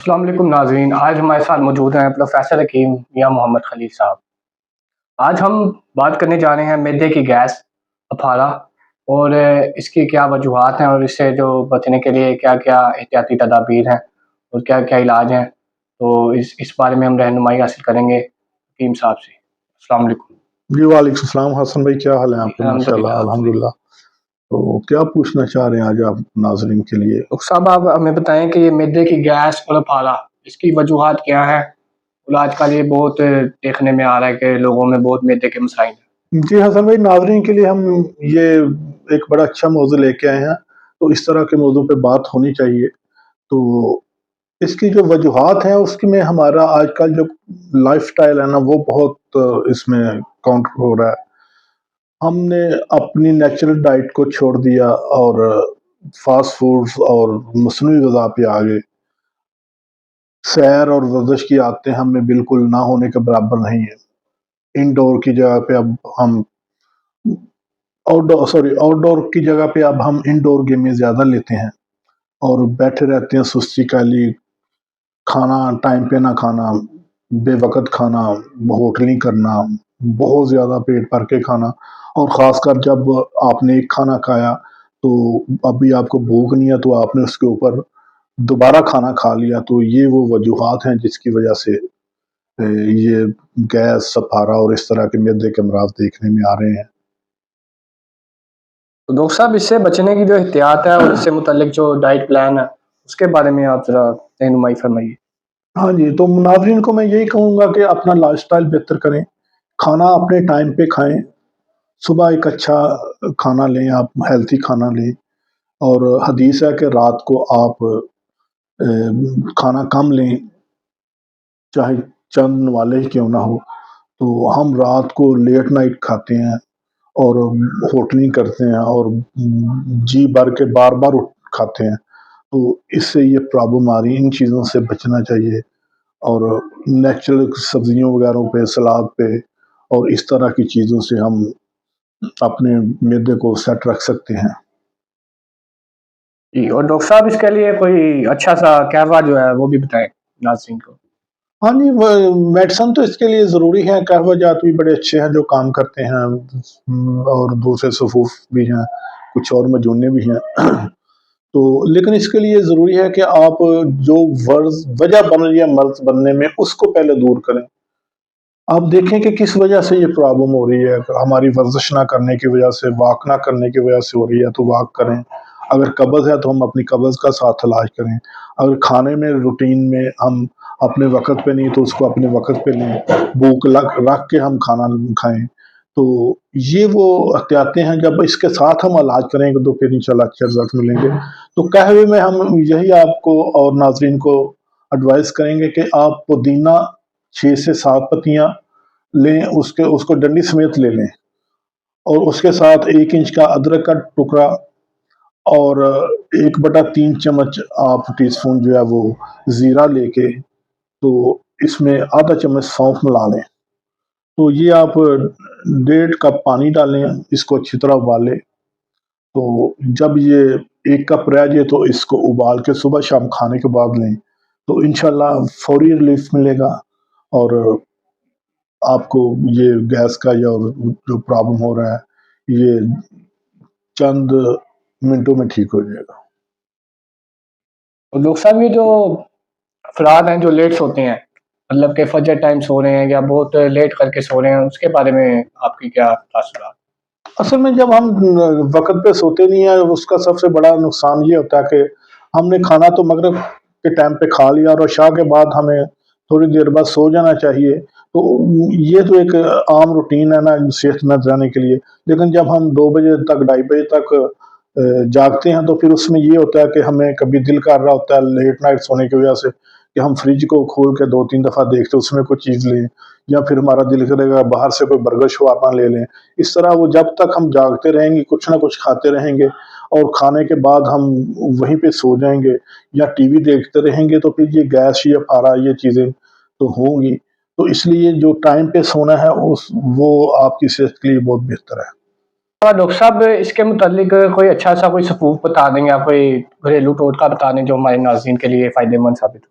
السلام علیکم ناظرین، آج ہمارے ساتھ موجود ہیں پروفیسر حکیم میاں محمد خلیل صاحب۔ آج ہم بات کرنے جا رہے ہیں معدے کی گیس، اپھارا، اور اس کی کیا وجوہات ہیں اور اس سے جو بچنے کے لیے کیا کیا احتیاطی تدابیر ہیں اور کیا کیا علاج ہیں، تو اس بارے میں ہم رہنمائی حاصل کریں گے حکیم صاحب سے۔ السلام علیکم جی وعلیکم السلام حسن بھائی، کیا حال ہے آپ کے؟ ماشاءاللہ الحمدللہ۔ تو کیا پوچھنا چاہ رہے ہیں آج آپ ناظرین کے لیے؟ ڈاکٹر صاحب، آپ ہمیں بتائیں کہ یہ معدے کی گیس اور اپھارا، اس کی وجوہات کیا ہیں؟ آج کل یہ بہت دیکھنے میں آ رہا ہے کہ لوگوں میں بہت معدے کے مسائل ہیں۔ جی حسن بھائی، ناظرین کے لیے ہم یہ ایک بڑا اچھا موضوع لے کے آئے ہیں، تو اس طرح کے موضوع پہ بات ہونی چاہیے۔ تو اس کی جو وجوہات ہیں اس کی میں ہمارا آج کل جو لائف سٹائل ہے نا، وہ بہت اس میں کاؤنٹ ہو رہا ہے۔ ہم نے اپنی نیچرل ڈائٹ کو چھوڑ دیا اور فاسٹ فوڈز اور مصنوعی غذا پہ آ گئے۔ سیر اور ورزش کی عادتیں ہم میں بالکل نہ ہونے کے برابر نہیں ہیں۔ انڈور کی جگہ پہ اب ہم آؤٹ ڈور کی جگہ پہ اب ہم انڈور گیمیں زیادہ لیتے ہیں اور بیٹھے رہتے ہیں سستی کالی، کھانا ٹائم پہ نہ کھانا، بے وقت کھانا، ہوٹلنگ کرنا، بہت زیادہ پیٹ بھر کے کھانا، اور خاص کر جب آپ نے ایک کھانا کھایا تو ابھی آپ کو بھوک نہیں ہے تو آپ نے اس کے اوپر دوبارہ کھانا کھا لیا۔ تو یہ وہ وجوہات ہیں جس کی وجہ سے یہ گیس، صفارہ اور اس طرح کے معدے کے امراض دیکھنے میں آ رہے ہیں۔ تو ڈاکٹر صاحب، اس سے بچنے کی جو احتیاط ہے اور اس سے متعلق جو ڈائٹ پلان ہے اس کے بارے میں آپ ذرا رہنمائی فرمائیے۔ ہاں جی، تو ناظرین کو میں یہی کہوں گا کہ اپنا لائف سٹائل بہتر کریں، کھانا اپنے ٹائم پہ کھائیں، صبح ایک اچھا کھانا لیں، آپ ہیلتھی کھانا لیں، اور حدیث ہے کہ رات کو آپ کھانا کم لیں، چاہے چند والے کیوں نہ ہو۔ تو ہم رات کو لیٹ نائٹ کھاتے ہیں اور ہوٹلنگ کرتے ہیں اور جی بھر کے بار بار کھاتے ہیں، تو اس سے یہ پرابلم آ رہی ہے۔ ان چیزوں سے بچنا چاہیے اور نیچرل سبزیوں وغیرہ پہ، سلاد پہ اور اس طرح کی چیزوں سے ہم اپنے معدے کو سیٹ رکھ سکتے ہیں۔ جی، اور ڈاکٹر صاحب اس کے لیے کوئی اچھا سا قہوہ جو ہے وہ بھی بتائیں ناظرین کو۔ ہاں جی، میڈیسن تو اس کے لیے ضروری ہے، قہوہ جات بھی بڑے اچھے ہیں جو کام کرتے ہیں، اور دوسرے صفوف بھی ہیں، کچھ اور مجونے بھی ہیں۔ تو لیکن اس کے لیے ضروری ہے کہ آپ جو وجہ بن رہی ہے مرض بننے میں اس کو پہلے دور کریں۔ آپ دیکھیں کہ کس وجہ سے یہ پرابلم ہو رہی ہے۔ ہماری ورزش نہ کرنے کی وجہ سے، واک نہ کرنے کی وجہ سے ہو رہی ہے تو واک کریں۔ اگر قبض ہے تو ہم اپنی قبض کا ساتھ علاج کریں۔ اگر کھانے میں روٹین میں ہم اپنے وقت پہ نہیں تو اس کو اپنے وقت پہ لیں، بھوک رکھ کے ہم کھانا کھائیں۔ تو یہ وہ احتیاطیں ہیں، جب اس کے ساتھ ہم علاج کریں گے تو پھر انشاءاللہ اچھے رزلٹ ملیں گے۔ تو قہوے میں ہم یہی آپ کو اور ناظرین کو ایڈوائز کریں گے کہ آپ پودینہ 6 سے 7 پتیاں لیں، اس کو ڈنڈی سمیت لے لیں، اور اس کے ساتھ 1 انچ کا ادرک کا ٹکڑا اور 1/3 چمچ آپ ٹی اسپون جو ہے وہ زیرہ لے کے، تو اس میں آدھا چمچ سونف ملا لیں۔ تو یہ آپ 1.5 کپ پانی ڈالیں، اس کو اچھی طرح ابالیں۔ تو جب یہ 1 کپ رہ جائے تو اس کو ابال کے صبح شام کھانے کے بعد لیں، تو انشاءاللہ فوری ریلیف ملے گا، اور آپ کو یہ گیس کا یا جو پرابلم ہو رہا ہے یہ چند منٹوں میں ٹھیک ہو جائے گا۔ اور ڈاکٹر صاحب، یہ جو افراد ہیں جو لیٹ سوتے ہیں، مطلب کہ فجر ٹائم سو رہے ہیں یا بہت لیٹ کر کے سو رہے ہیں، اس کے بارے میں آپ کی کیا تاثرات؟ اصل میں جب ہم وقت پہ سوتے نہیں ہیں، اس کا سب سے بڑا نقصان یہ ہوتا ہے کہ ہم نے کھانا تو مغرب کے ٹائم پہ کھا لیا اور عشاء کے بعد ہمیں تھوڑی دیر بعد سو جانا چاہیے۔ تو یہ تو ایک عام روٹین ہے نا صحت مند رہنے کے لیے، لیکن جب ہم 2 بجے تک 2:30 بجے تک جاگتے ہیں تو پھر اس میں یہ ہوتا ہے کہ ہمیں کبھی دل کر رہا ہوتا ہے لیٹ نائٹ سونے کی وجہ سے کہ ہم فریج کو کھول کے 2-3 دفعہ دیکھتے اس میں کوئی چیز لیں، یا پھر ہمارا دل کرے گا باہر سے کوئی برگر شورما لے لیں۔ اس طرح وہ جب تک ہم جاگتے رہیں گے کچھ نہ کچھ کھاتے رہیں گے، اور کھانے کے بعد ہم وہیں پہ سو جائیں گے یا ٹی وی دیکھتے رہیں گے، تو پھر یہ گیس، یہ پارا، یہ چیزیں تو ہوں گی۔ تو اس لیے جو ٹائم پہ سونا ہے وہ آپ کی صحت کے لیے بہت بہتر ہے۔ ڈاکٹر صاحب، اس کے متعلق کوئی اچھا سا کوئی سفوف بتا دیں یا کوئی گھریلو ٹوٹکا بتا دیں جو ہمارے ناظرین کے لیے فائدہ مند ثابت ہو۔